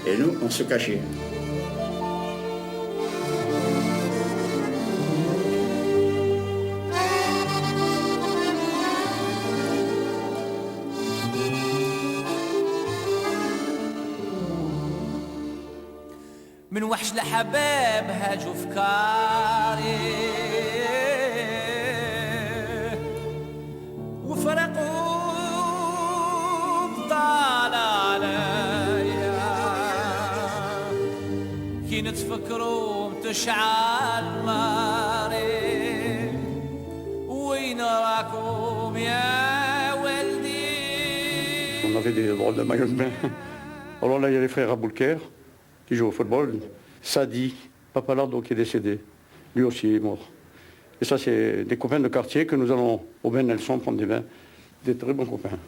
Et nous, on se cachait. من وحش لحباب هاجوا فكاري وفرقوا بطال عليا كي نتفكروا تشعل ناري وين راكم يا ولدي. On avait des drôles de maillots de bain. Alors là, il y a les frères Aboulker qui joue au football. Sadi, Papalardo qui est décédé, lui aussi est mort. Et ça, c'est des copains de quartier que nous allons au bain Nelson prendre des bains. Des très bons copains.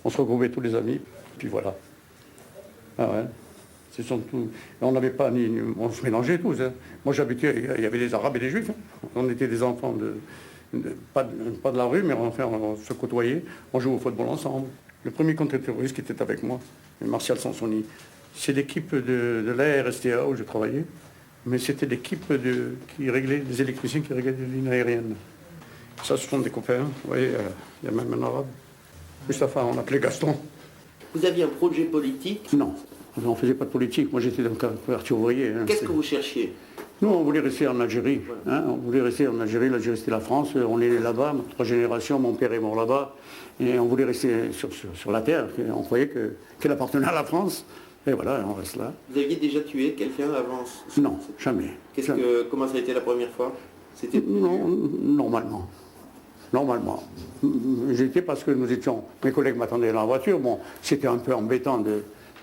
On se regroupait tous les amis, puis voilà. Ah ouais. Ce sont tous... On n'avait pas ni... On se mélangeait tous. Hein. Moi j'habitais, il y avait des Arabes et des Juifs. Hein. On était des enfants pas de la rue, mais enfin, on se côtoyait. On jouait au football ensemble. Le premier contre-terroriste qui était avec moi, Martial Sansoni, c'est l'équipe de l'ARSTA où je travaillais, mais c'était l'équipe qui réglait, les électriciens qui réglaient les lignes aériennes. Ça, ce sont des copains, vous voyez, il y a même un arabe. Mustapha, on l'appelait Gaston. Vous aviez un projet politique? Non, on ne faisait pas de politique, moi j'étais dans le quartier ouvrier. Hein, Qu'est-ce que vous cherchiez? Nous, on voulait rester en Algérie. Hein, on voulait rester en Algérie, l'Algérie c'était la France, on est né là-bas, 3 générations, mon père est mort là-bas, et on voulait rester sur la terre, on croyait qu'elle appartenait à la France. Et voilà, on reste là. Vous aviez déjà tué quelqu'un avant? Non, jamais. Comment ça a été la première fois? C'était... Non, normalement. Normalement. J'étais parce que nous étions... Mes collègues m'attendaient dans la voiture. Bon, c'était un peu embêtant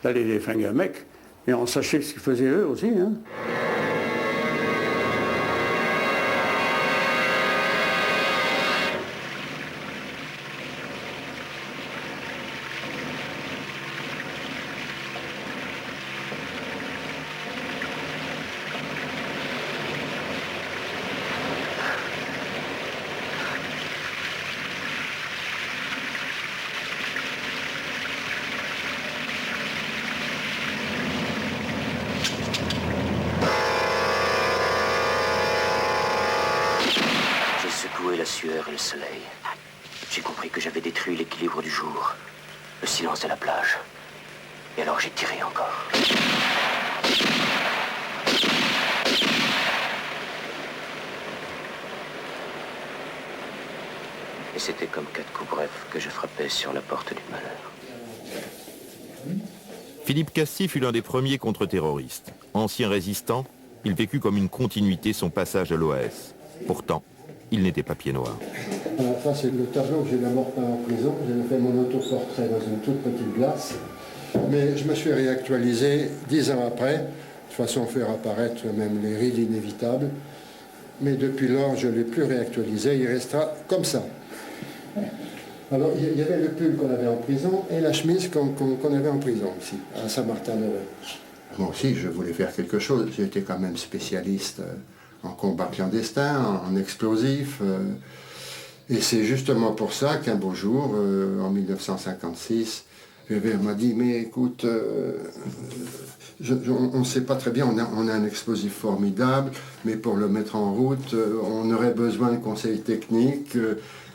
d'aller les flinguer un mec. Et on sachait ce qu'ils faisaient eux aussi. Hein. La sueur et le soleil. J'ai compris que j'avais détruit l'équilibre du jour, le silence de la plage. Et alors j'ai tiré encore. Et c'était comme 4 coups brefs que je frappais sur la porte du malheur. Philippe Castille fut l'un des premiers contre-terroristes. Ancien résistant, il vécut comme une continuité son passage à l'OAS. Pourtant, il n'était pas pied noir. Alors ça, c'est le tableau que j'ai d'abord peint en prison. J'ai fait mon autoportrait dans une toute petite glace. Mais je me suis réactualisé 10 ans après, de façon à faire apparaître même les rides inévitables. Mais depuis lors, je ne l'ai plus réactualisé, il restera comme ça. Alors, il y avait le pull qu'on avait en prison et la chemise qu'on avait en prison ici, à Saint-Martin-de-Ré. Moi aussi, je voulais faire quelque chose. J'étais quand même spécialiste en combat clandestin, en explosifs. Et c'est justement pour ça qu'un beau jour, en 1956, Weber m'a dit, mais écoute, on ne sait pas très bien, on a un explosif formidable, mais pour le mettre en route, on aurait besoin de conseils techniques.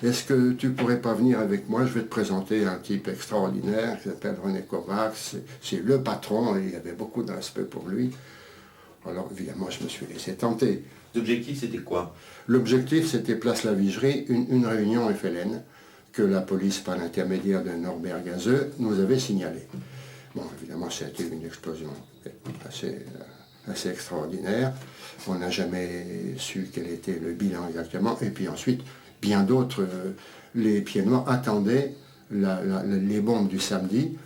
Est-ce que tu pourrais pas venir avec moi? Je vais te présenter un type extraordinaire qui s'appelle René Kovacs. C'est le patron et il y avait beaucoup de respect pour lui. Alors évidemment, je me suis laissé tenter. L'objectif, c'était quoi? L'objectif, c'était Place La Vigerie, une réunion FLN que la police, par l'intermédiaire de Norbert Gazeux, nous avait signalée. Bon, évidemment, ça a été une explosion assez extraordinaire. On n'a jamais su quel était le bilan exactement. Et puis ensuite, bien d'autres, les pieds noirs attendaient les bombes du samedi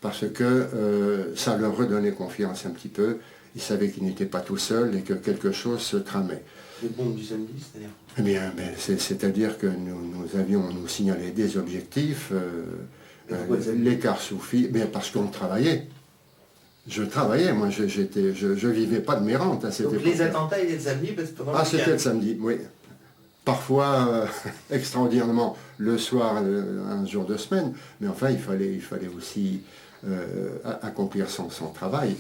parce que ça leur redonnait confiance un petit peu. Ils savaient qu'ils n'étaient pas tout seuls et que quelque chose se tramait. Les bombes du samedi, c'est-à-dire? Eh bien, c'est-à-dire que nous signalé des objectifs, l'écart Soufi, bien parce qu'on travaillait. Je travaillais, moi, je vivais pas de mes rentes à cette époque. Donc les attentats étaient le samedi parce que c'était le samedi, oui. parfois extraordinairement le soir, un jour de semaine, mais enfin il fallait aussi accomplir son travail.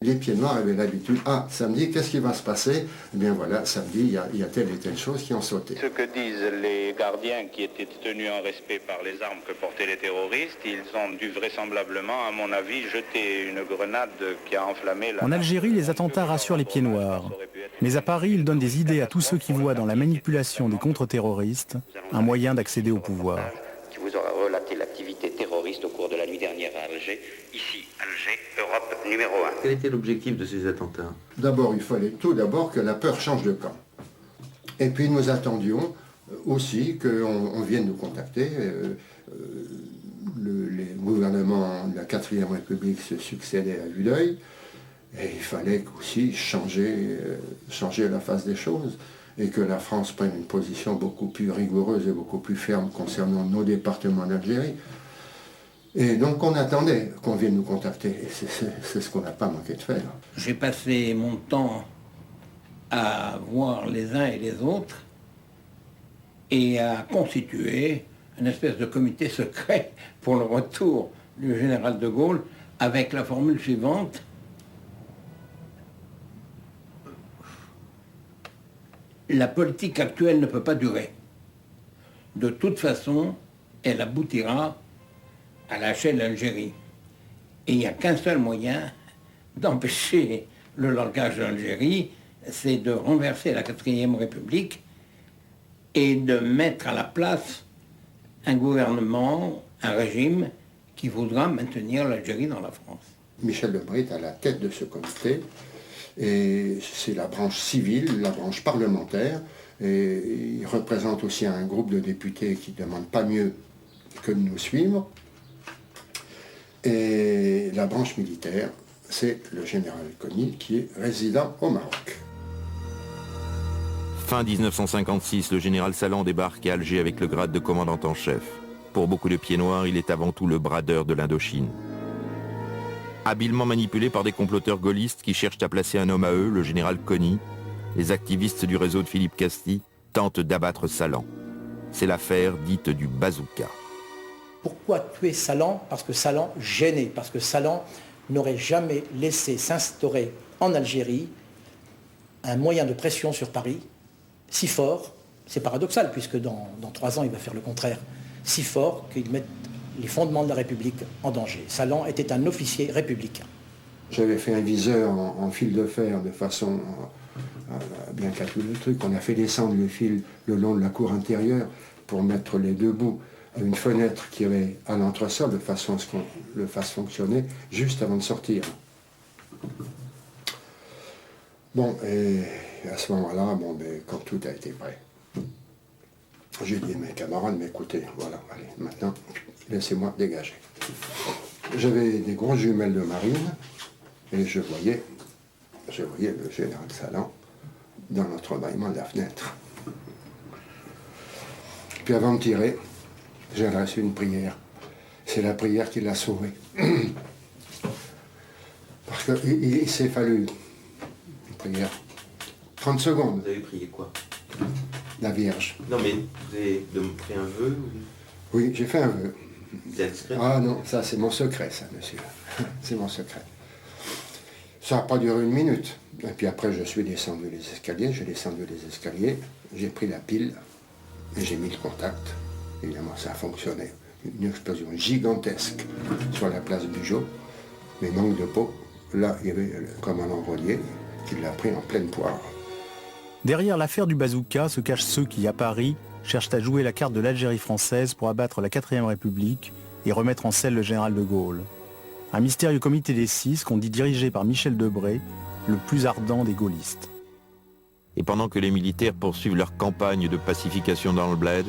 Les pieds noirs avaient l'habitude, samedi, qu'est-ce qui va se passer? Eh bien voilà, samedi, il y a telle et telle chose qui ont sauté. Ce que disent les gardiens qui étaient tenus en respect par les armes que portaient les terroristes, ils ont dû vraisemblablement, à mon avis, jeter une grenade qui a enflammé la... En Algérie, les attentats rassurent les pieds noirs. Mais à Paris, ils donnent des idées à tous ceux qui voient dans la manipulation des contre-terroristes un moyen d'accéder au pouvoir. Qui vous aura relaté l'activité terroriste au cours de la nuit dernière à Alger. Ici, Alger, Europe numéro 1. Quel était l'objectif de ces attentats? D'abord, il fallait tout d'abord que la peur change de camp. Et puis nous attendions aussi qu'on vienne nous contacter. Les gouvernements de la 4e République se succédaient à vue d'œil. Et il fallait aussi changer la face des choses. Et que la France prenne une position beaucoup plus rigoureuse et beaucoup plus ferme concernant nos départements d'Algérie. Et donc on attendait qu'on vienne nous contacter, et c'est ce qu'on n'a pas manqué de faire. J'ai passé mon temps à voir les uns et les autres et à constituer une espèce de comité secret pour le retour du général de Gaulle avec la formule suivante: la politique actuelle ne peut pas durer. De toute façon, elle aboutira à lâcher l'Algérie. Et il n'y a qu'un seul moyen d'empêcher le langage de l'Algérie, c'est de renverser la 4e République et de mettre à la place un gouvernement, un régime qui voudra maintenir l'Algérie dans la France. Michel Debré est à la tête de ce comité. Et c'est la branche civile, la branche parlementaire, et il représente aussi un groupe de députés qui ne demandent pas mieux que de nous suivre. Et la branche militaire, c'est le général Coni qui est résident au Maroc. Fin 1956, le général Salan débarque à Alger avec le grade de commandant en chef. Pour beaucoup de pieds noirs, il est avant tout le bradeur de l'Indochine. Habilement manipulé par des comploteurs gaullistes qui cherchent à placer un homme à eux, le général Coni, les activistes du réseau de Philippe Castille tentent d'abattre Salan. C'est l'affaire dite du bazooka. Pourquoi tuer Salan? Parce que Salan gênait, parce que Salan n'aurait jamais laissé s'instaurer en Algérie un moyen de pression sur Paris si fort, c'est paradoxal puisque dans 3 ans il va faire le contraire, si fort qu'il mette les fondements de la République en danger. Salan était un officier républicain. J'avais fait un viseur en fil de fer de façon à bien calculer le truc. On a fait descendre le fil le long de la cour intérieure pour mettre les deux bouts à une fenêtre qui avait à l'entresol de façon à ce qu'on le fasse fonctionner juste avant de sortir. Bon, et à ce moment-là, quand tout a été prêt, j'ai dit à mes camarades, mais écoutez, voilà, allez, maintenant, laissez-moi dégager. J'avais des grosses jumelles de marine, et je voyais le général Salan dans l'entrebâillement de la fenêtre. Puis avant de tirer, j'ai adressé une prière. C'est la prière qui l'a sauvé. Parce qu'il s'est fallu une prière. 30 secondes. Vous avez prié quoi? La Vierge. Non mais vous avez fait un vœu ou... Oui, j'ai fait un vœu. C'est discret? Ah non, ça c'est mon secret, ça, monsieur. C'est mon secret. Ça n'a pas duré 1 minute. Et puis après, je suis descendu les escaliers, j'ai pris la pile et j'ai mis le contact. Évidemment, ça a fonctionné. Une explosion gigantesque sur la place Bugeaud. Mais manque de peau, là, il y avait le commandant Rollier qui l'a pris en pleine poire. Derrière l'affaire du bazooka se cachent ceux qui, à Paris, cherchent à jouer la carte de l'Algérie française pour abattre la 4e République et remettre en selle le général de Gaulle. Un mystérieux comité des 6 qu'on dit dirigé par Michel Debré, le plus ardent des gaullistes. Et pendant que les militaires poursuivent leur campagne de pacification dans le bled,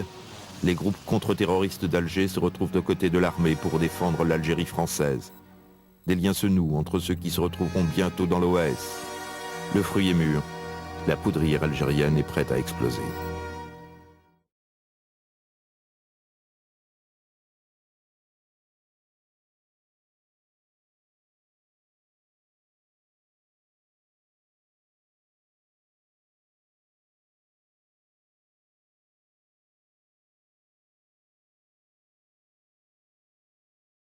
les groupes contre-terroristes d'Alger se retrouvent aux côtés de l'armée pour défendre l'Algérie française. Des liens se nouent entre ceux qui se retrouveront bientôt dans l'OAS. Le fruit est mûr, la poudrière algérienne est prête à exploser.